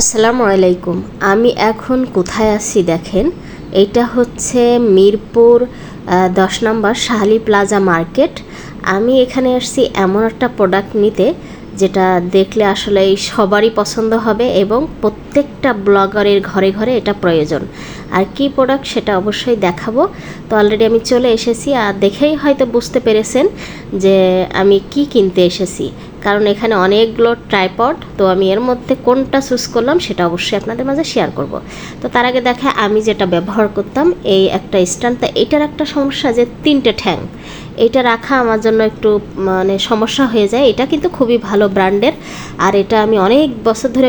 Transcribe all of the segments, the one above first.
আসসালামু আলাইকুম। আমি এখন কোথায় আছি দেখেন, এইটা হচ্ছে মিরপুর 10 নম্বর শাহালি প্লাজা মার্কেট। আমি এখানে আসছি এমন একটা প্রোডাক্ট নিতে যেটা দেখলে আসলে সবারই পছন্দ হবে এবং প্রত্যেকটা ব্লগারের ঘরে ঘরে এটা প্রয়োজন। আর কি প্রোডাক্ট সেটা অবশ্যই দেখাবো। তো অলরেডি আমি চলে এসেছি, আর দেখেই হয়তো বুঝতে পেরেছেন যে আমি কি কিনতে এসেছি, কারণ এখানে অনেকগুলো ট্রাইপড। তো আমি এর মধ্যে কোনটা চুজ করলাম সেটা অবশ্যই আপনাদের মাঝে শেয়ার করব। তো তার আগে দেখে আমি যেটা ব্যবহার করতাম এই একটা স্ট্যান্ড, তা এটার একটা সমস্যা যে 3টে ঠ্যাং, এটা রাখা আমার জন্য একটু সমস্যা হয়ে যায়। এটা কিন্তু খুবই ভালো ব্র্যান্ডের, আর এটা আমি অনেক বছর ধরে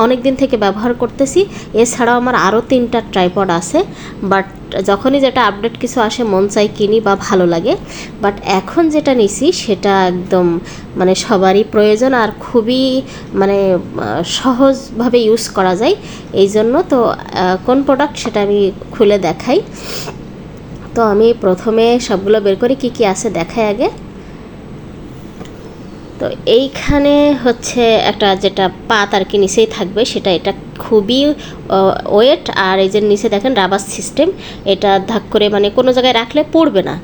অনেক দিন থেকে ব্যবহার করতেছি। এছাড়াও আমার আরও 3টা ট্রাইপড আছে, বাট যখনই যেটা আপডেট কিছু আসে মন চাই কিনি বা ভালো লাগে। বাট এখন যেটা নিছি সেটা একদম সবারই প্রয়োজন, আর খুবই সহজভাবে ইউজ করা যায়। এই জন্য তো কোন প্রোডাক্ট সেটা আমি খুলে দেখাই। তো আমি প্রথমে সবগুলো বের করে কি কি আছে দেখাই আগে। তো এইখানে হচ্ছে একটা যেটা পাত আর কি নিচেই থাকবে সেটা, এটা খুবই ওয়েট, আর এই যে নিচে দেখেন রাবার সিস্টেম, এটা ধাক করে কোনো জায়গায় রাখলে পড়বে না,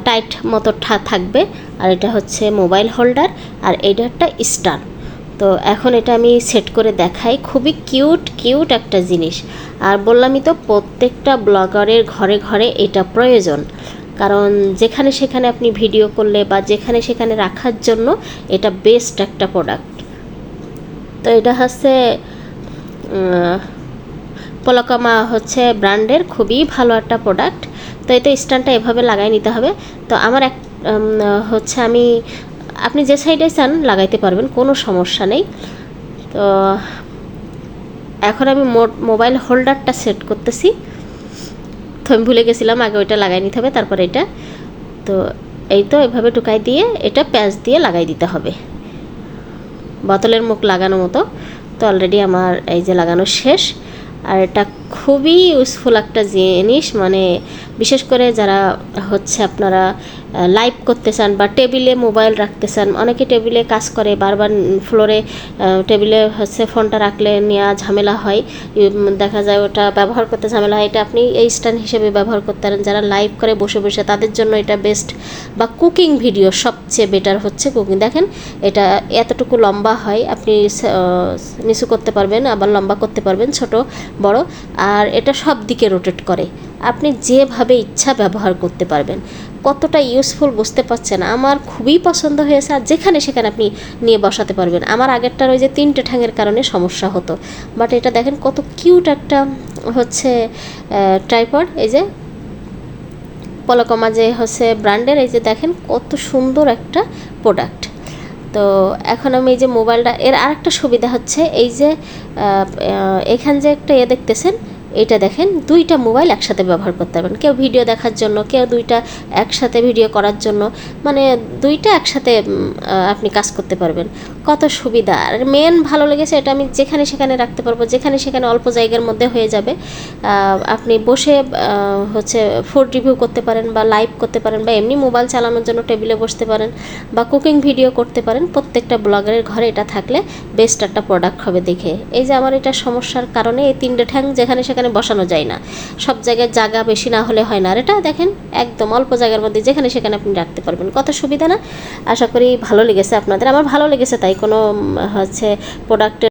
টাইট মতো থাকবে। আর এটা হচ্ছে মোবাইল হোল্ডার, আর এটা একটা স্ট্যান্ড। তো এখন এটা আমি সেট করে দেখাই। খুবই কিউট একটা জিনিস, আর বললামই তো প্রত্যেকটা ব্লগারের ঘরে ঘরে এটা প্রয়োজন, কারণ যেখানে সেখানে আপনি ভিডিও করলে বা যেখানে সেখানে রাখার জন্য এটা বেস্ট একটা প্রোডাক্ট। তো এটা হচ্ছে পলকামা হচ্ছে ব্র্যান্ডের খুবই ভালো একটা প্রোডাক্ট। তো এতে স্ট্যান্ডটা এভাবে লাগাই নিতে হবে। তো আমার হচ্ছে আপনি যে সাইডে চান লাগাইতে পারবেন, কোনো সমস্যা নেই। তো এখন আমি মোবাইল হোল্ডারটা সেট করতেছি। তো আমি ভুলে গেছিলাম আগে ওইটা লাগাই নিতে হবে, তারপর এটা। তো এই তো এভাবে ঢুকাই দিয়ে এটা প্যাচ দিয়ে লাগাই দিতে হবে, বোতলের মুখ লাগানো মতো। তো অলরেডি আমার এই যে লাগানো শেষ। আর এটা খুবই ইউজফুল একটা জিনিস, বিশেষ করে যারা হচ্ছে আপনারা লাইভ করতে চান বা টেবিলে মোবাইল রাখতে চান। অনেকে টেবিলে কাজ করে, বারবার ফ্লোরে টেবিলে হচ্ছে ফোনটা রাখলে নেওয়া ঝামেলা হয়, দেখা যায় ওটা ব্যবহার করতে ঝামেলা হয়। এটা আপনি এই স্ট্যান্ড হিসেবে ব্যবহার করতে পারেন যারা লাইভ করে বসে বসে, তাদের জন্য এটা বেস্ট। বা কুকিং ভিডিও সবচেয়ে বেটার হচ্ছে কুকিং। দেখেন এটা এতটুকু লম্বা হয়, আপনি নিচু করতে পারবেন, আবার লম্বা করতে পারবেন, ছোট বড়। আর এটা সব দিকে রোটেট করে, আপনি যেভাবে ইচ্ছা ব্যবহার করতে পারবেন। কতটা ইউজফুল বুঝতে পারছেন? আমার খুবই পছন্দ হয়েছে, আর যেখানে সেখানে আপনি নিয়ে বসাতে পারবেন। আমার আগেরটার ওই যে 3টে ঠ্যাঙের কারণে সমস্যা হতো, বাট এটা দেখেন কত কিউট একটা হচ্ছে ট্রাইপড। এই যে পলকমা যে হচ্ছে ব্র্যান্ডের, এই যে দেখেন কত সুন্দর একটা প্রোডাক্ট। তো এখন আমি এই যে মোবাইলটা, এর আরেকটা সুবিধা হচ্ছে এই যে এখান যে একটা দেখতেছেন, এটা দেখেন 2টা মোবাইল একসাথে ব্যবহার করতে পারবেন। কেউ ভিডিও দেখার জন্য, কেউ 2টা একসাথে ভিডিও করার জন্য, 2টা একসাথে আপনি কাজ করতে পারবেন। কত সুবিধা! আর মেন ভালো লেগেছে এটা, আমি যেখানে সেখানে রাখতে পারবো, যেখানে সেখানে অল্প জায়গার মধ্যে হয়ে যাবে। আপনি বসে হচ্ছে ফুড রিভিউ করতে পারেন, বা লাইভ করতে পারেন, বা এমনি মোবাইল চালানোর জন্য টেবিলে বসতে পারেন, বা কুকিং ভিডিও করতে পারেন। প্রত্যেকটা ব্লগারের ঘরে এটা থাকলে বেস্ট একটা প্রোডাক্ট হবে দেখে। এই যে আমার এটা সমস্যার কারণে এই 3টে ঠ্যাং যেখানে সেখানে বসানো যায় না, সব জায়গায় জায়গা বেশি না হলে হয় না। আর এটা দেখেন একদম অল্প জায়গার মধ্যে যেখানে সেখানে আপনি রাখতে পারবেন, কত সুবিধা না? আশা করি ভালো লেগেছে আপনাদের। আমার ভালো লেগেছে, তাই কোনো হচ্ছে প্রোডাক্টের